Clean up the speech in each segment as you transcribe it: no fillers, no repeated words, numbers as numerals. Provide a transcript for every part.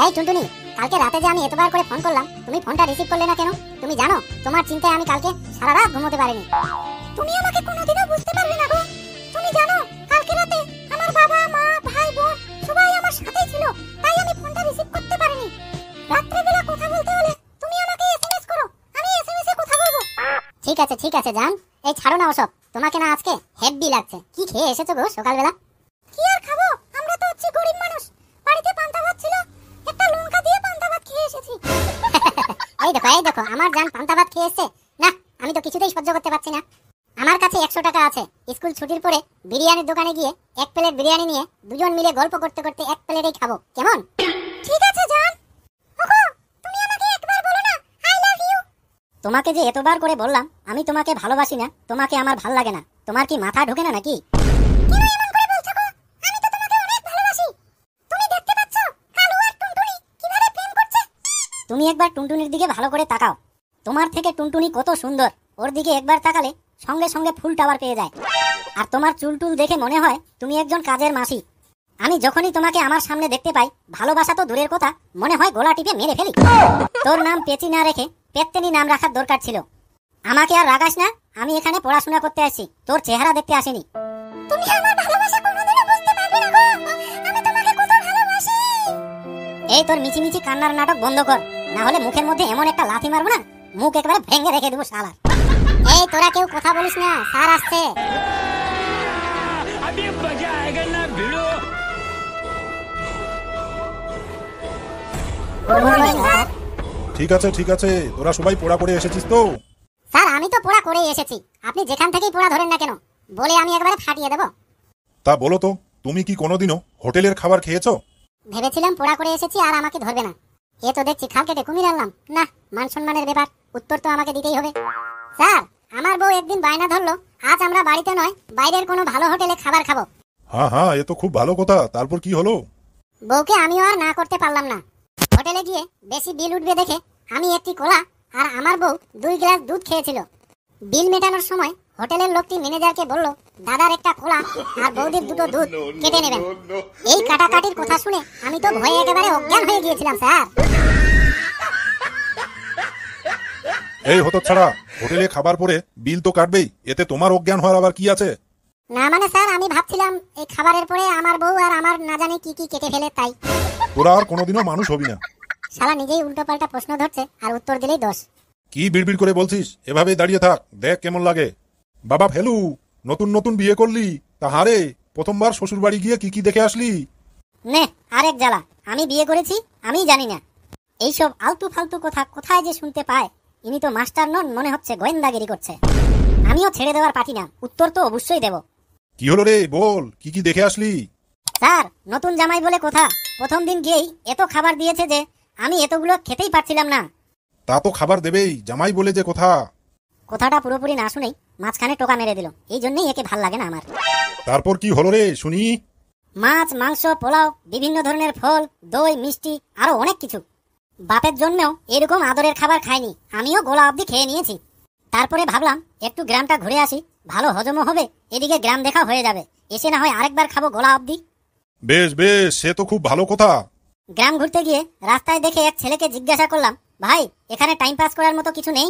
এই টুনটুনি, কালকে রাতে যে আমি এতবার করে ফোন করলাম, তুমি ফোনটা রিসিভ করলে না কেন? তুমি জানো তোমার চিন্তায় আমি কালকে সারা রাত ঘুমোতে পারিনি। তুমি আমাকে কোনোদিনও বুঝতে পারবে না গো। তুমি জানো কালকে রাতে আমার বাবা মা ভাই বোন সবাই আমার সাথেই ছিল, তাই আমি ফোনটা রিসিভ করতে পারিনি। রাত্রিবেলা কথা বলতে হলে তুমি আমাকে এসএমএস করো, আমি এসএমএস এ কথা বলবো। ঠিক আছে জান, এই ছাড়ো না ওসব। তোমাকে না আজকে হেভি লাগছে। কি খেয়ে এসেছো গো সকালবেলা? কি আর খাবো, আমরা তো হচ্ছে গরিব মানুষ। বাড়িতে পান্তা ভাত ছিল, একটা লঙ্কা দিয়ে পান্তা ভাত খেয়ে এসেছি। এই দেখো আমার জান পান্তা ভাত খেয়ে এসেছে। না, আমি তো কিছুতেই সহ্য করতে পারছি না। আমার কাছে 100 টাকা আছে। স্কুল ছুটির পরে বিরিয়ানির দোকানে গিয়ে 1 প্লেট বিরিয়ানি নিয়ে দুজন মিলে গল্প করতে করতে 1 প্লেটেই খাবো, কেমন? ঠিক আছে জান। ওগো, তুমি আমাকে একবার বলো না আই লাভ ইউ। তোমাকে যে এতবার করে বললাম আমি তোমাকে ভালোবাসি না, তোমাকে আমার ভাল লাগে না। তোমার কি মাথা ঢোকে না নাকি? কেন এমন করে বলছো গো? আমি তো তোমাকে অনেক ভালোবাসি। তুমি দেখতে পাচ্ছো কালু আর টুনটুনি কিভাবে প্রেম করছে? তুমি একবার টুনটুনির দিকে ভালো করে তাকাও। তোমার থেকে টুনটুনি কত সুন্দর। ওর দিকে একবার তাকালে সঙ্গে সঙ্গে ফুল টাওয়ার পেয়ে যায়। আর তোমার চুলটুল দেখে মনে হয় তুমি একজন কাজের মাসি। আমি যখনই তোমাকে আমার সামনে দেখতে পাই, ভালোবাসা তো দূরের কথা, মনে হয় গলা টিপে মেরে ফেলি। তোর নাম পেচি না রেখে পেত্তেনি নাম রাখার দরকার ছিল। আমাকে আর রাগাস না, আমি এখানে পড়াশোনা করতে আসছি, তোর চেহারা দেখতে আসিনি। তুমি আমার ভালোবাসা কোনোদিনও বুঝতে পারবে না গো। আমি তোমাকে কত ভালোবাসি। এই তোর মিচিমিচি কান্নার নাটক বন্ধ কর, না হলে মুখের মধ্যে এমন একটা লাথি মারবো না, মুখ একেবারে ভেঙে রেখে দেবো শালা। এই তোরা কেউ কথা বলিস না, স্যার আসছে। अभी मजा आएगा ना भिड़ो। ঠিক আছে, তোরা সবাই পড়া করে এসেছিস তো? স্যার আমি তো পড়া করেই এসেছি, আপনি যেখান থেকেই পড়া ধরেন না কেন, বলে আমি একবারে ফাটিয়ে দেব। তা বলো তো, তুমি কি কোনোদিনও হোটেলের খাবার খেয়েছো? ভেবেছিলাম পড়া করে এসেছি আর আমাকে ধরবে না। এ তো দেখছি খাল কেটে কুমির আনলাম। না, মান সম্মানের ব্যাপার, উত্তর তো আমাকে দিতেই হবে। স্যার, আমার বউ একদিন বায়না ধরলো আজ আমরা বাড়িতে নয় বাইরের কোনো ভালো হোটেলে খাবার খাবো। হ্যাঁ, এ তো খুব ভালো কথা। তারপর কি হলো? বউকে আমিও আর না করতে পারলাম না। হোটেলে গিয়ে বেশি বিল উঠবে দেখে আমি একটি কোলা আর আমার বউ 2 গ্লাস দুধ খেয়েছিল। বিল মেটানোর সময় হোটেলের লোকটি ম্যানেজারকে বলল, দাদার একটা কোলা আর বৌদির 2টো দুধ কেটে নেবেন। এই কাটাকাটির কথা শুনে আমি তো ভয়ে একেবারে অজ্ঞান হয়ে গিয়েছিলাম স্যার। এই হতচ্ছাড়া, হোটেলে খাবার পরে বিল তো কাটবেই, এতে তোমার অজ্ঞান হওয়ার আবার কি আছে? না মানে স্যার, আমি ভাবছিলাম এই খাবারের পরে আমার বউ আর আমার না জানি কি কি কেটে ফেলে, তাই। তোরা আর কোনোদিনও মানুষ হবি না। শালা নিজেই উল্টোপাল্টা প্রশ্ন ধরছে আর উত্তর দিলেই দোষ। কি বিড়বিড় করে বলছিস? এভাবেই দাঁড়িয়ে থাক, দেখ কেমন লাগে। বাবা ফেলু, নতুন বিয়ে করলি, তাহারে প্রথমবার শ্বশুর বাড়ি গিয়ে কি দেখে আসলি? নে আরেক জ্বালা, আমি বিয়ে করেছি আমি জানি না। এইসব আলতু ফালতু কথা কোথায় যে শুনতে পায়। ইনি তো মাস্টার নন, মনে হচ্ছে গোয়েন্দাগিরি করছে। আমিও ছেড়ে দেওয়ার পাটি না, উত্তর তো অবশ্যই দেব। কি হলো রে, বল কি দেখে আসলি? স্যার, নতুন জামাই বলে কথা, প্রথম দিন গিয়েই এত খাবার দিয়েছে যে আমি এতগুলো খেতেই পারছিলাম না। তা তো খাবার দেবেই, জামাই বলে যে কথা। কথাটা পুরোপুরি না শুনেই মাঝখানে টোকা মেরে দিল, এই জন্যই একে ভাল লাগে না আমার। তারপর কি হলো রে শুনি? মাছ, মাংস, পোলাও, বিভিন্ন ধরনের ফল, দই, মিষ্টি, আরো অনেক কিছু। বাপের জন্মেও এরকম আদরের খাবার খাইনি, আমিও গোলা অবধি খেয়ে নিয়েছি। তারপরে ভাবলাম একটু গ্রামটা ঘুরে আসি, ভালো হজমও হবে, এদিকে গ্রাম দেখা হয়ে যাবে, এসে না হয় আরেকবার খাবো গোলা অবধি। বেশ, সে তো খুব ভালো কথা। গ্রাম ঘুরতে গিয়ে রাস্তায় দেখে এক ছেলেকে জিজ্ঞাসা করলাম, ভাই এখানে টাইম পাস করার মতো কিছু নেই?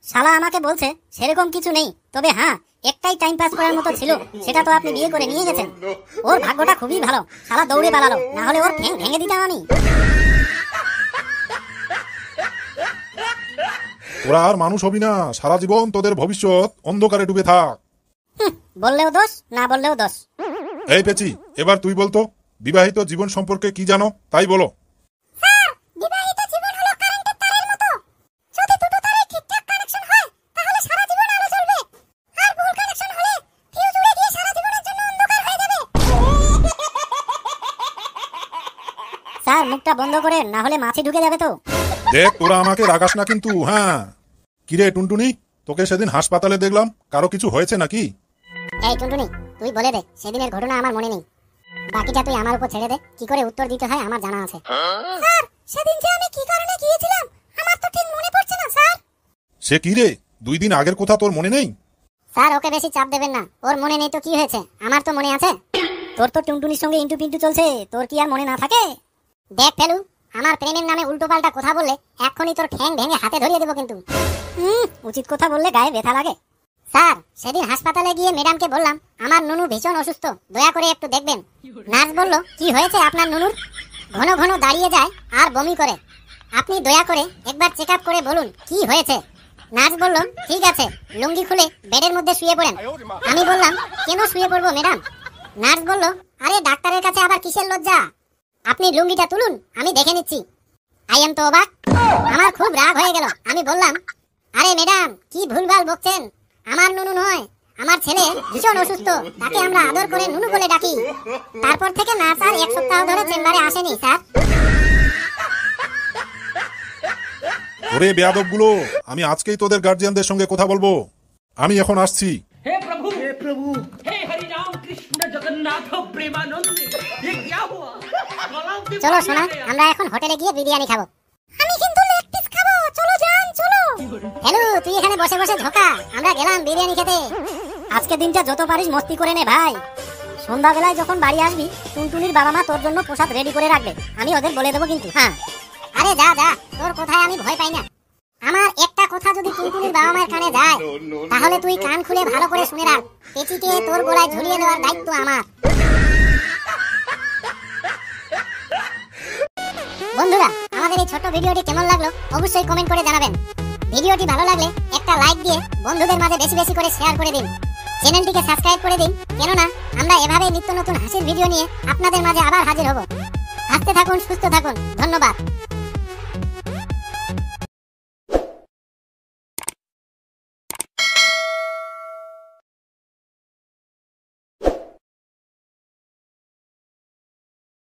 শালা আমাকে বলছে সেরকম কিছু নেই, তবে হ্যাঁ একটাই টাইম পাস করার মতো ছিল, সেটা তো আপনি বিয়ে করে নিয়ে গেছেন। ওর ভাগ্যটা খুবই ভালো, শালা দৌড়ে পালালো, না হলে ওর ঠ্যাং ভেঙে দিতাম আমি। তোরা আর মানুষ হবি না, সারা জীবন তোদের ভবিষ্যৎ অন্ধকারে ডুবে থাক। বললেও দোষ, না বললেও দোষ। এই পেচি, এবার তুই বলতো বিবাহিত জীবন সম্পর্কে কি জানো, তাই বলো। স্যার, বিবাহিত জীবন হলো কারেন্টের তারের মতো, যদি দুটো তারে ঠিকঠাক কানেকশন হয় তাহলে সারা জীবন আলো জ্বলবে, আর ভুল কানেকশন হলে ফিউজ উড়ে গিয়ে সারা জীবনের জন্য অন্ধকার হয়ে যাবে। স্যার, মুখটা বন্ধ করেন, না হলে মাছি ঢুকে যাবে তো। দেখ, তোরা আমাকে রাগাস না কিন্তু। হ্যাঁ, কিরে টুনটুনি, তোকে সেদিন হাসপাতালে দেখলাম, কারো কিছু হয়েছে নাকি? এই টুনটুনি, তুই বলে দে, সেদিনের ঘটনা আমার মনে নেই, বাকিটা তুই আমার উপর ছেড়ে দে, কি করে উত্তর দিতে হয় আমার জানা আছে। স্যার, সেদিন যে আমি কি কারণে গিয়েছিলাম আমার তো ঠিক মনে পড়ছে না স্যার। সে কি রে, 2 দিন আগের কথা তোর মনে নেই? স্যার, ওকে বেশি চাপ দেবেন না, ওর মনে নেই তো কি হয়েছে, আমার তো মনে আছে। তোর তো টুনটুনির সঙ্গে ইন্টু পিন্টু চলছে, তোর কি আর মনে না থাকে? দেখ ফেলু, আমার প্রেমের নামে উল্টোপাল্টা কথা বললে এক্ষুনি তোর ঠ্যাং ভেঙে হাতে ধরিয়ে দেবো কিন্তু। উচিত কথা বললে গায়ে ব্যথা লাগে। স্যার, সেদিন হাসপাতালে গিয়ে ম্যাডামকে বললাম আমার নুনু ভীষণ অসুস্থ, দয়া করে একটু দেখবেন। নার্স বলল, কি হয়েছে আপনার নুনুর? ঘন ঘন দাঁড়িয়ে যায় আর বমি করে। আপনি দয়া করে একবার চেক আপ করে বলুন কি হয়েছে। নার্স বলল, ঠিক আছে, লুঙ্গি খুলে বেডের মধ্যে শুয়ে পড়েন। আমি বললাম, কেন শুয়ে পড়বো ম্যাডাম? নার্স বলল, আরে ডাক্তারের কাছে আবার কিসের লজ্জা? আপনি লুঙ্গিটা তুলুন, আমি দেখে নিচ্ছি। আই এম তো অবাক। আমার খুব রাগ হয়ে গেল। আমি বললাম, আরে ম্যাডাম, কি ভুলভাল বকছেন? আমার নুনু নয়, আমার ছেলে ভীষণ অসুস্থ, তাকে আমরা আদর করে নুনু বলে ডাকি। তারপর থেকে নার্স আর 1 সপ্তাহ ধরে চেম্বারে আসেনি স্যার। ওরে বেয়াদবগুলো, আমি আজকেই তোদের গার্জিয়ানদের সঙ্গে কথা বলবো। আমি এখন আসছি। हे प्रभु हे हरि राम कृष्ण जगन्नाथ प्रेमानंद ये क्या हुआ চলো সোনা, আমরা এখন হোটেলে গিয়ে বিরিয়ানি খাবো। আমি কিন্তু লেগ পিস খাবো। চলো জান, চলো। হ্যালো, তুই এখানে বসে বসে ঝোকা, আমরা গেলাম বিরিয়ানি খেতে। আজকে দিনটা যত পারিস মস্তি করে নে ভাই। সন্ধ্যাবেলায় যখন বাড়ি আসবি, টুনটুনির বাবা মা তোর জন্য প্রসাদ রেডি করে রাখবে, আমি ওদের বলে দেবো কিন্তু। হ্যাঁ, আরে যা যা, তোর কথায় আমি ভয় পাই না। আমার একটা কথা যদি টুনটুনির বাবা মায়ের কানে যায়, তাহলে তুই কান খুলে ভালো করে শুনে রাখ, পেঁচিকে তোর গলায় ঝুলিয়ে দেওয়ার দায়িত্ব আমার। বন্ধুরা, আমাদের এই ছোট্ট ভিডিওটি কেমন লাগলো অবশ্যই কমেন্ট করে জানাবেন। ভিডিওটি ভালো লাগলে একটা লাইক দিয়ে বন্ধুদের মাঝে বেশি বেশি করে শেয়ার করে দিন। চ্যানেলটিকে সাবস্ক্রাইব করে দিন, কেননা আমরা এভাবেই নিত্য নতুন হাসির ভিডিও নিয়ে আপনাদের মাঝে আবার হাজির হব। হাসতে থাকুন, সুস্থ থাকুন। ধন্যবাদ।